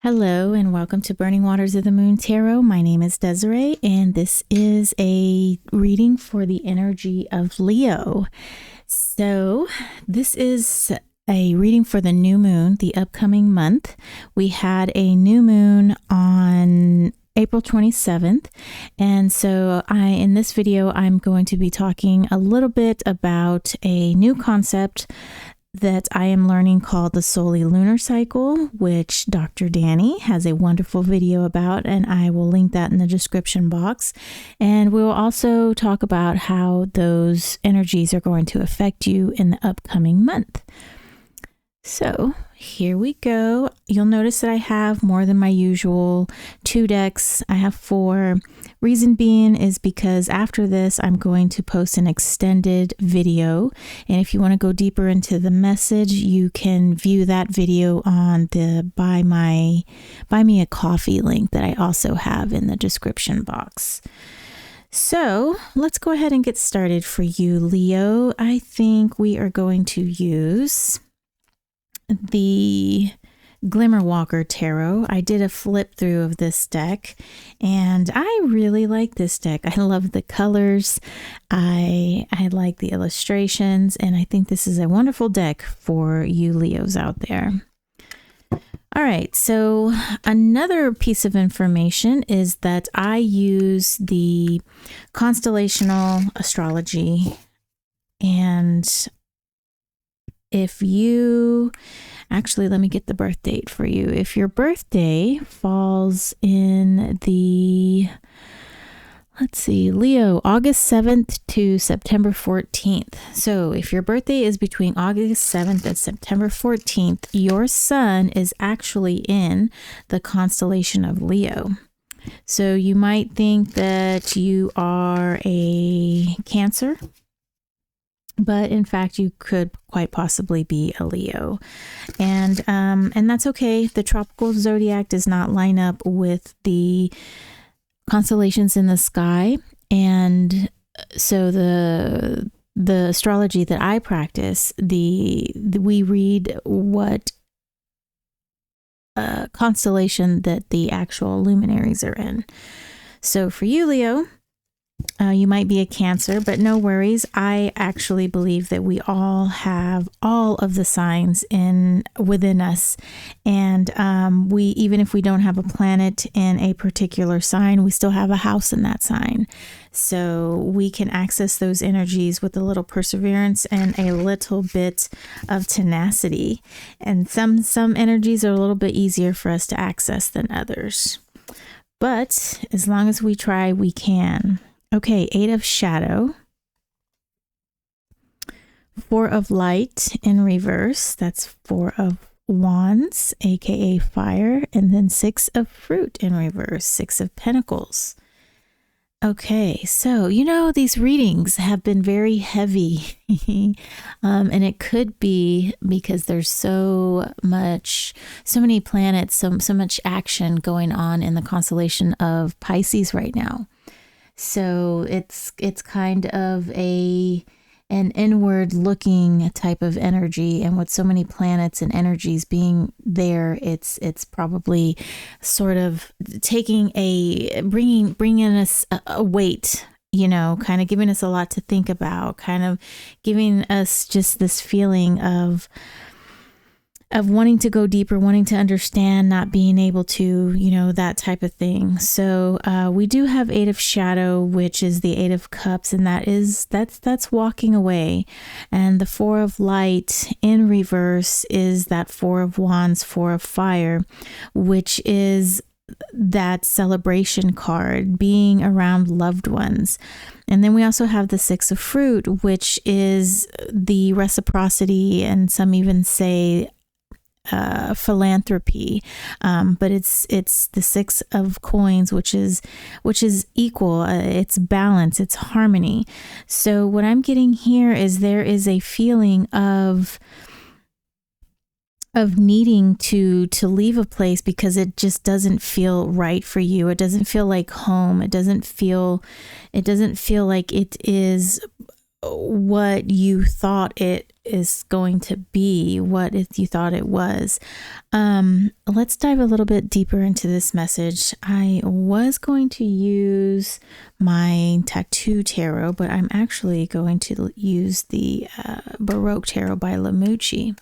Hello and welcome to Burning Waters of the Moon Tarot. My name is Desiree and this is a reading for the energy of Leo. So this is a reading for the new moon, the upcoming month. We had a new moon on April 27th. And so in this video, I'm going to be talking a little bit about a new concept that I am learning called the lunar cycle, which Dr. Danny has a wonderful video about, and I will link that in the description box. And we will also talk about how those energies are going to affect you in the upcoming month. So here we go. You'll notice that I have more than my usual 2 decks. I have 4. Reason being is because after this, I'm going to post an extended video. And if you want to go deeper into the message, you can view that video on the Buy Me a Coffee link that I also have in the description box. So let's go ahead and get started for you, Leo. I think we are going to use the Glimmer Walker Tarot. I did a flip through of this deck and I really like this deck. I love the colors. I like the illustrations, and I think this is a wonderful deck for you Leos out there. All right, so another piece of information is that I use the Constellational Astrology, and if you actually, let me get the birth date for you. If your birthday falls in the, let's see, Leo, August 7th to September 14th. So if your birthday is between August 7th and September 14th, your sun is actually in the constellation of Leo. So you might think that you are a Cancer, but in fact, you could quite possibly be a Leo. And that's okay. The tropical zodiac does not line up with the constellations in the sky. And so the astrology that I practice, we read what constellation that the actual luminaries are in. So for you, Leo, you might be a Cancer, but no worries. I actually believe that we all have all of the signs within us. And even if we don't have a planet in a particular sign, we still have a house in that sign. So we can access those energies with a little perseverance and a little bit of tenacity. And some energies are a little bit easier for us to access than others. But as long as we try, we can. Okay, 8 of Shadow, 4 of Light in reverse, that's 4 of Wands, aka Fire, and then 6 of Fruit in reverse, 6 of Pentacles. Okay, so these readings have been very heavy, and it could be because there's so many planets, so much action going on in the constellation of Pisces right now. So it's kind of an inward looking type of energy, and with so many planets and energies being there, it's probably sort of bringing us a weight, kind of giving us a lot to think about, kind of giving us just this feeling of wanting to go deeper, wanting to understand, not being able to, that type of thing. So we do have 8 of Shadow, which is the 8 of Cups, and that's walking away. And the 4 of Light in reverse is that 4 of Wands, 4 of Fire, which is that celebration card, being around loved ones. And then we also have the 6 of Fruit, which is the reciprocity, and some even say philanthropy, but it's the 6 of Coins, which is equal. It's balance, it's harmony. So what I'm getting here is there is a feeling of needing to leave a place because it just doesn't feel right for you. It doesn't feel like home. It doesn't feel like it is what you thought it is going to be, what if you thought it was. Let's dive a little bit deeper into this message. I was going to use my tattoo tarot, but I'm actually going to use the Baroque tarot by Lamucci.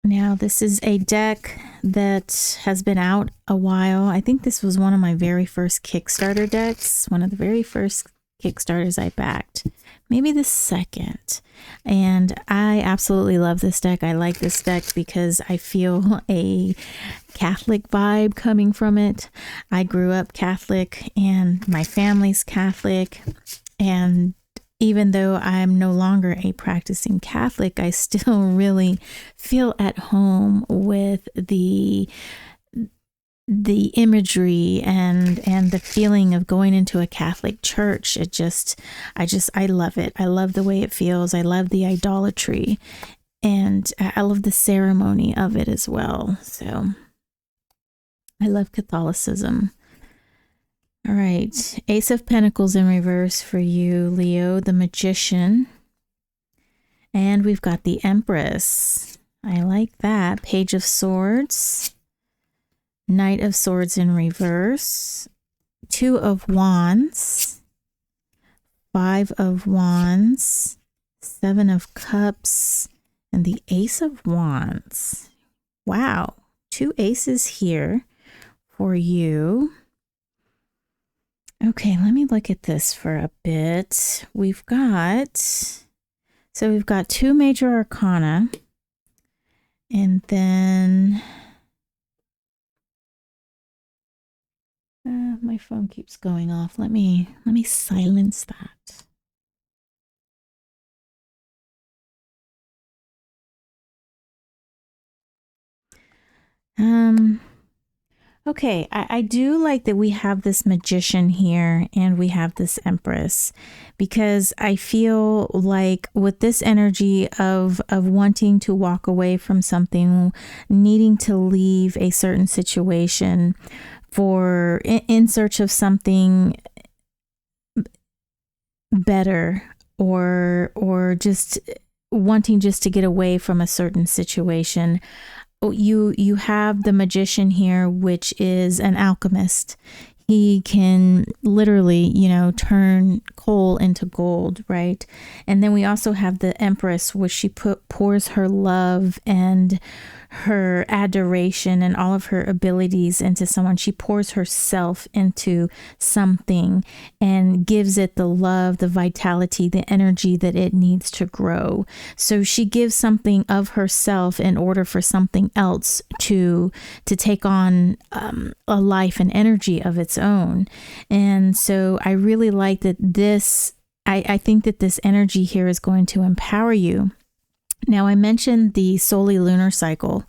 Now, this is a deck that has been out a while. I think this was one of my very first Kickstarter decks, one of the very first Kickstarters I backed, maybe the second. And I absolutely love this deck. I like this deck because I feel a Catholic vibe coming from it. I grew up Catholic and my family's Catholic, and even though I'm no longer a practicing Catholic, I still really feel at home with the imagery and the feeling of going into a Catholic church. I love it. I love the way it feels. I love the idolatry, and I love the ceremony of it as well. So I love Catholicism. All right, Ace of Pentacles in reverse for you, Leo, the Magician. And we've got the Empress. I like that. Page of Swords, Knight of Swords in reverse, Two of Wands, Five of Wands, Seven of Cups, and the Ace of Wands. Wow, 2 aces here for you. Okay, let me look at this for a bit. We've got 2 major arcana, and then my phone keeps going off. Let me silence that. Okay, I do like that we have this Magician here and we have this Empress, because I feel like with this energy of wanting to walk away from something, needing to leave a certain situation for in search of something better, or just wanting just to get away from a certain situation. You have the Magician here, which is an alchemist. He can literally, turn coal into gold, right? And then we also have the Empress, which she pours her love and her adoration and all of her abilities into someone. She pours herself into something and gives it the love, the vitality, the energy that it needs to grow. So she gives something of herself in order for something else to take on a life and energy of its own. And so I really like that this, I think that this energy here is going to empower you. Now, I mentioned the solely lunar cycle,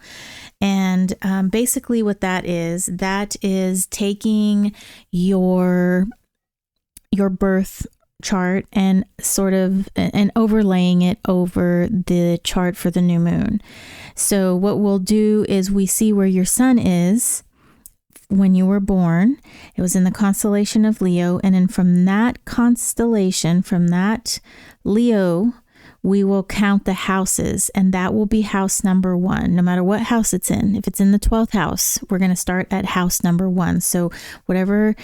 and basically what that is taking your birth chart and sort of and overlaying it over the chart for the new moon. So what we'll do is we see where your sun is when you were born. It was in the constellation of Leo, and then from that constellation, from that Leo, we will count the houses, and that will be house number 1, no matter what house it's in. If it's in the 12th house, we're going to start at house number 1. So whatever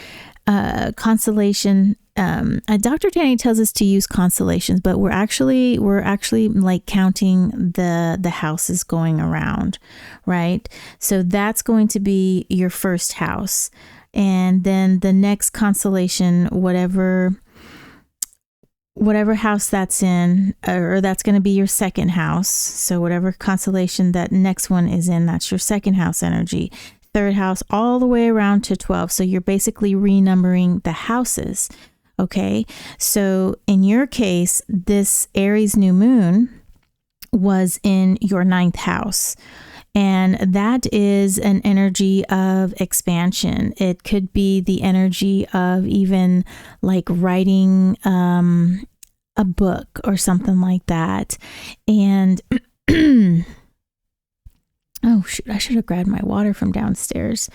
constellation, Dr. Danny tells us to use constellations, but we're actually like counting the houses going around, right? So that's going to be your first house. And then the next constellation, whatever house that's in, or that's going to be your second house. So whatever constellation that next one is in, that's your second house energy. Third house, all the way around to 12. So you're basically renumbering the houses. Okay. So in your case, this Aries new moon was in your 9th house. And that is an energy of expansion. It could be the energy of even like writing a book or something like that. And Oh shoot, I should have grabbed my water from downstairs.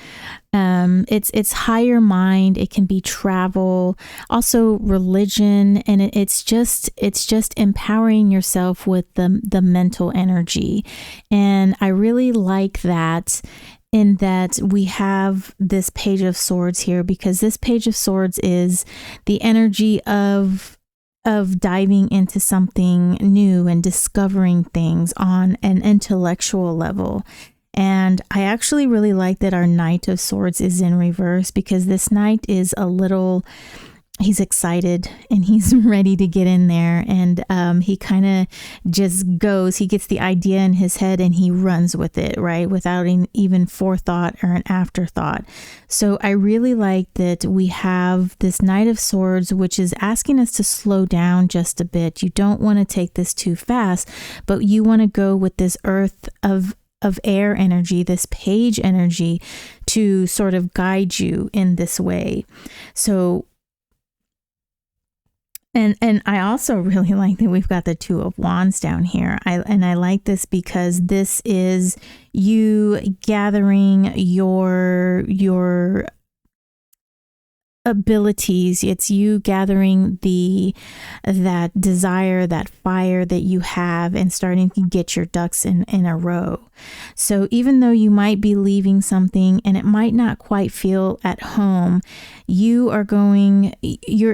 It's higher mind. It can be travel, also religion, and it's just empowering yourself with the mental energy. And I really like that, in that we have this Page of Swords here, because this Page of Swords is the energy of diving into something new and discovering things on an intellectual level. And I actually really like that our Knight of Swords is in reverse, because this knight is he's excited and he's ready to get in there. And he kind of just goes, he gets the idea in his head and he runs with it, right? Without even forethought or an afterthought. So I really like that we have this Knight of Swords, which is asking us to slow down just a bit. You don't want to take this too fast, but you want to go with this earth of air energy, this page energy, to sort of guide you in this way. So And I also really like that we've got the Two of Wands down here. I like this because this is you gathering your abilities. It's you gathering that desire, that fire that you have, and starting to get your ducks in a row. So even though you might be leaving something and it might not quite feel at home, you're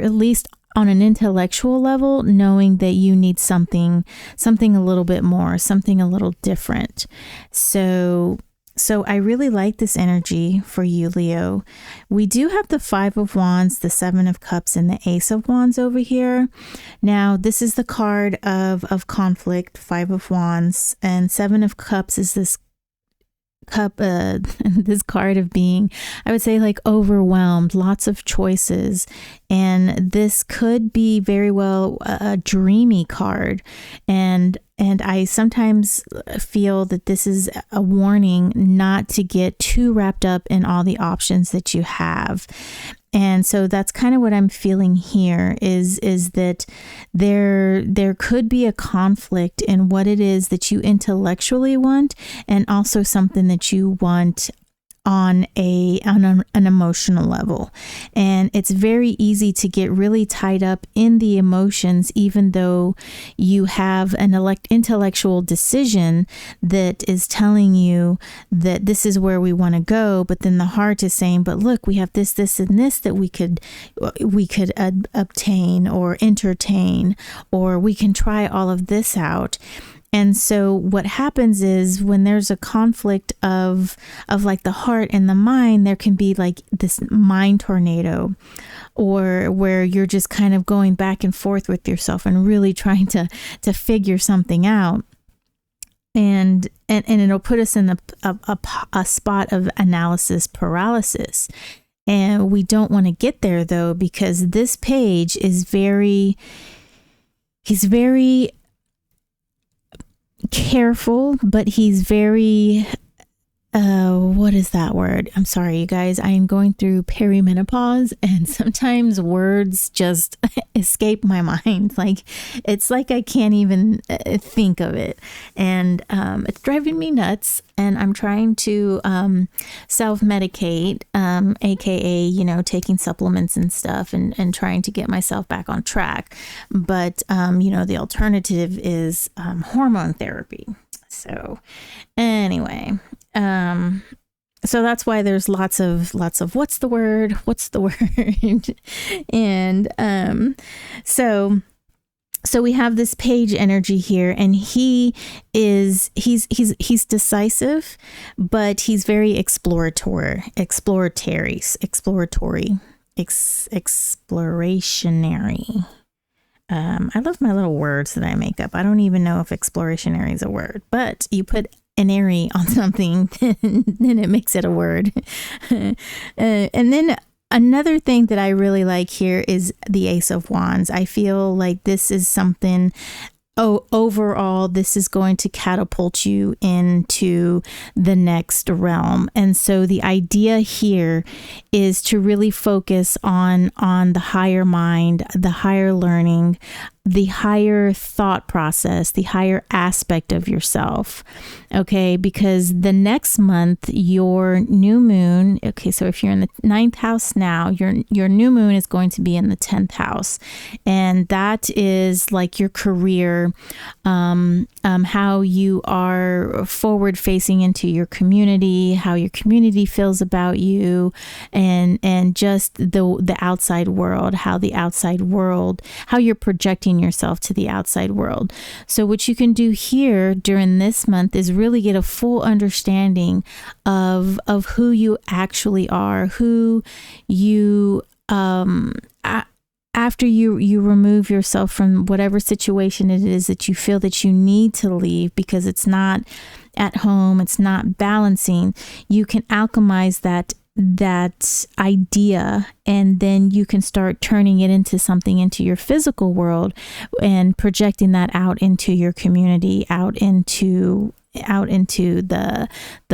at least on an intellectual level, knowing that you need something a little bit more, something a little different. So I really like this energy for you, Leo. We do have the Five of Wands, the Seven of Cups, and the Ace of Wands over here. Now, this is the card of conflict, Five of Wands, and Seven of Cups is this this card of being, I would say, like overwhelmed, lots of choices. And this could be very well a dreamy card. And I sometimes feel that this is a warning not to get too wrapped up in all the options that you have. And so that's kind of what I'm feeling here is that there could be a conflict in what it is that you intellectually want, and also something that you want on an emotional level. And it's very easy to get really tied up in the emotions, even though you have an intellectual decision that is telling you that this is where we want to go. But then the heart is saying, but look, we have this, and this that we could obtain or entertain, or we can try all of this out. And so what happens is when there's a conflict of like the heart and the mind, there can be like this mind tornado, or where you're just kind of going back and forth with yourself and really trying to figure something out. And it'll put us in a spot of analysis paralysis. And we don't want to get there, though, because this page is he's very careful, but he's very, what is that word? I'm sorry, you guys. I am going through perimenopause, and sometimes words just escape my mind. Like, it's like I can't even think of it. And it's driving me nuts. And I'm trying to self-medicate, aka, taking supplements and stuff, and trying to get myself back on track. But, the alternative is hormone therapy. So anyway, so that's why there's lots of what's the word? And so we have this page energy here, and he's decisive, but he's very explorationary. I love my little words that I make up. I don't even know if explorationary is a word, but you put an airy on something, then it makes it a word. And then another thing that I really like here is the Ace of Wands. I feel like this is something, overall, this is going to catapult you into the next realm. And so the idea here is to really focus on the higher mind, the higher learning, the higher thought process, the higher aspect of yourself. Okay, because the next month, your new moon, okay, so if you're in the 9th house now, your new moon is going to be in the 10th house. And that is like your career, how you are forward facing into your community, how your community feels about you, and just the outside world, how you're projecting yourself to the outside world. So what you can do here during this month is really get a full understanding of who you actually are, who you after you remove yourself from whatever situation it is that you feel that you need to leave because it's not at home, it's not balancing, you can alchemize that idea, and then you can start turning it into something into your physical world and projecting that out into your community, out into the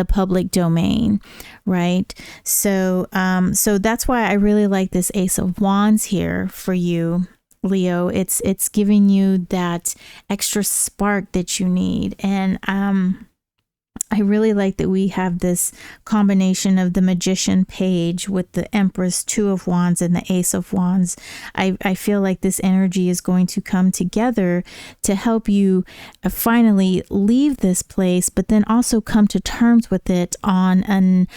public domain, right? So that's why I really like this Ace of Wands here for you, Leo. It's giving you that extra spark that you need. And I really like that we have this combination of the Magician page with the Empress, 2 of Wands, and the Ace of Wands. I feel like this energy is going to come together to help you finally leave this place, but then also come to terms with it on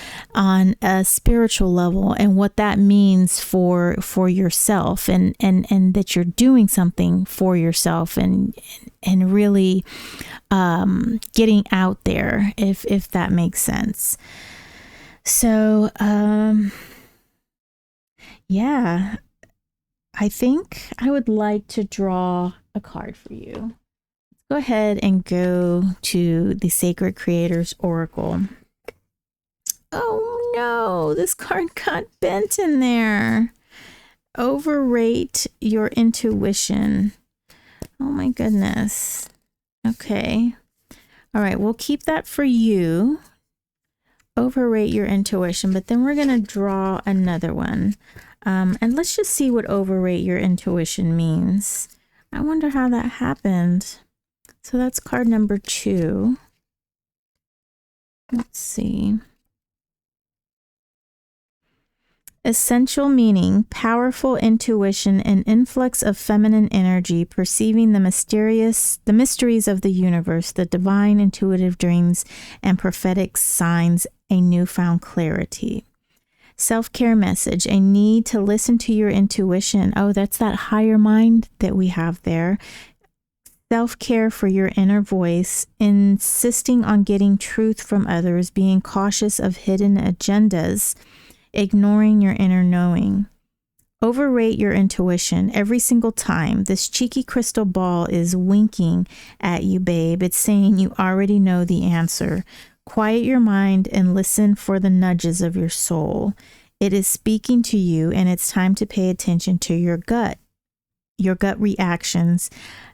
a spiritual level, and what that means for yourself, and that you're doing something for yourself, and really getting out there, if that makes sense. So yeah, I think I would like to draw a card for you. Go ahead and go to the Sacred Creators Oracle. Oh no, this card got bent in there. Overrate your intuition. Oh my goodness. Okay. All right, we'll keep that for you. Overrate your intuition, but then we're going to draw another one. And let's just see what overrate your intuition means. I wonder how that happened. So that's card number 2. Let's see. Essential meaning, powerful intuition, and influx of feminine energy, perceiving the mysteries of the universe, the divine intuitive dreams, and prophetic signs, a newfound clarity. Self-care message, a need to listen to your intuition. Oh, that's that higher mind that we have there. Self-care for your inner voice, insisting on getting truth from others, being cautious of hidden agendas, ignoring your inner knowing. Overrate your intuition. Every single time this cheeky crystal ball is winking at you, babe, it's saying you already know the answer. Quiet your mind and listen for the nudges of your soul. It is speaking to you, and it's time to pay attention to your gut reactions,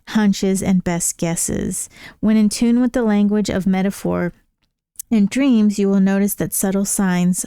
hunches, and best guesses. When in tune with the language of metaphor and dreams, you will notice that subtle signs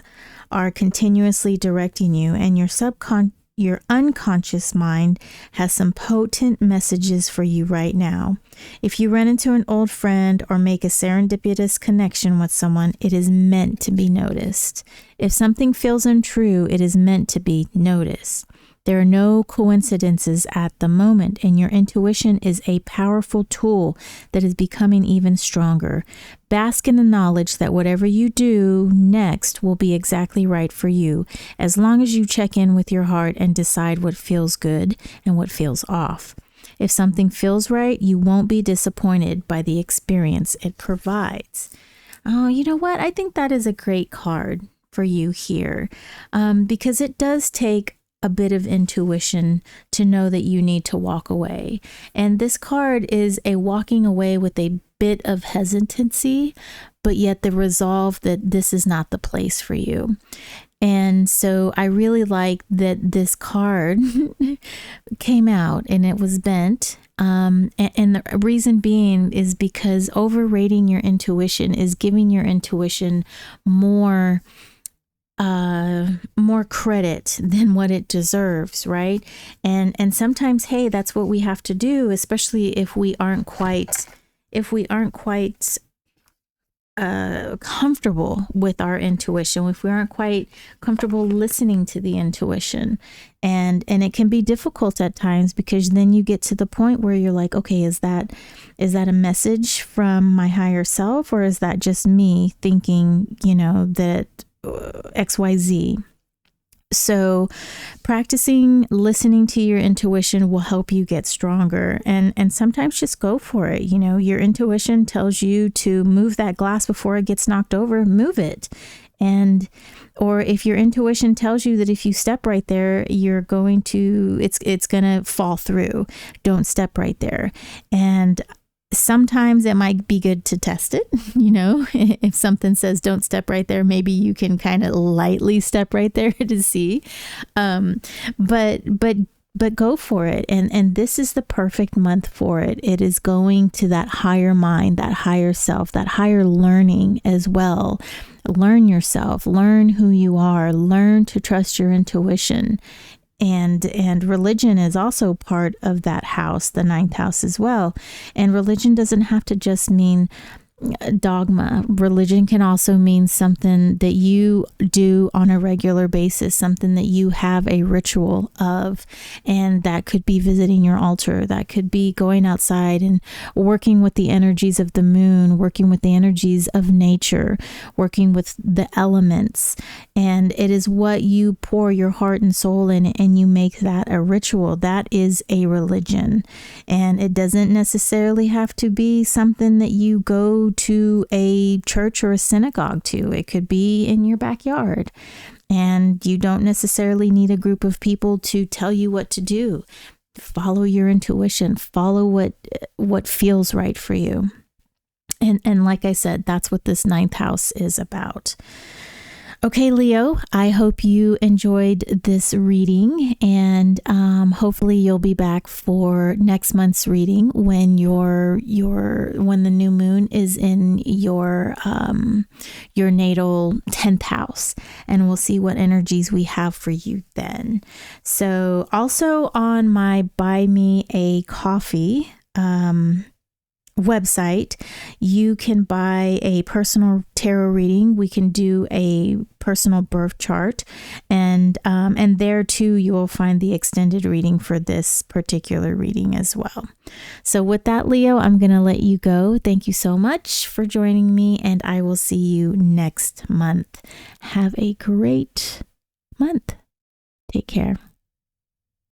are continuously directing you, and your unconscious mind has some potent messages for you right now. If you run into an old friend or make a serendipitous connection with someone, it is meant to be noticed. If something feels untrue, it is meant to be noticed. There are no coincidences at the moment, and your intuition is a powerful tool that is becoming even stronger. Bask in the knowledge that whatever you do next will be exactly right for you, as long as you check in with your heart and decide what feels good and what feels off. If something feels right, you won't be disappointed by the experience it provides. Oh, you know what? I think that is a great card for you here, because it does take a bit of intuition to know that you need to walk away. And this card is a walking away with a bit of hesitancy, but yet the resolve that this is not the place for you. And so I really like that this card came out and it was bent. And the reason being is because overrating your intuition is giving your intuition more more credit than what it deserves, right? And sometimes, hey, that's what we have to do, especially if we aren't quite comfortable with our intuition, if we aren't quite comfortable listening to the intuition. And it can be difficult at times, because then you get to the point where you're like, okay, is that a message from my higher self, or is that just me thinking, that XYZ? So practicing listening to your intuition will help you get stronger, and sometimes just go for it. Your intuition tells you to move that glass before it gets knocked over, move it. Or if your intuition tells you that if you step right there, it's going to fall through, don't step right there. And sometimes it might be good to test it. If something says don't step right there, maybe you can kind of lightly step right there to see. But go for it. And this is the perfect month for it. It is going to that higher mind, that higher self, that higher learning as well. Learn yourself, learn who you are, learn to trust your intuition. And religion is also part of that house, the ninth house as well. And religion doesn't have to just mean dogma. Religion can also mean something that you do on a regular basis, something that you have a ritual of. And that could be visiting your altar. That could be going outside and working with the energies of the moon, working with the energies of nature, working with the elements. And it is what you pour your heart and soul in, and you make that a ritual. That is a religion. And it doesn't necessarily have to be something that you go to a church or a synagogue to. It could be in your backyard, and you don't necessarily need a group of people to tell you what to do. Follow your intuition, follow what feels right for you. And like I said, that's what this ninth house is about. Okay, Leo, I hope you enjoyed this reading, and hopefully you'll be back for next month's reading when when the new moon is in your natal 10th house, and we'll see what energies we have for you then. So also on my Buy Me a Coffee website, you can buy a personal tarot reading. We can do a personal birth chart, and there too you will find the extended reading for this particular reading as well. So with that, Leo, I'm going to let you go. Thank you so much for joining me, and I will see you next month. Have a great month. Take care.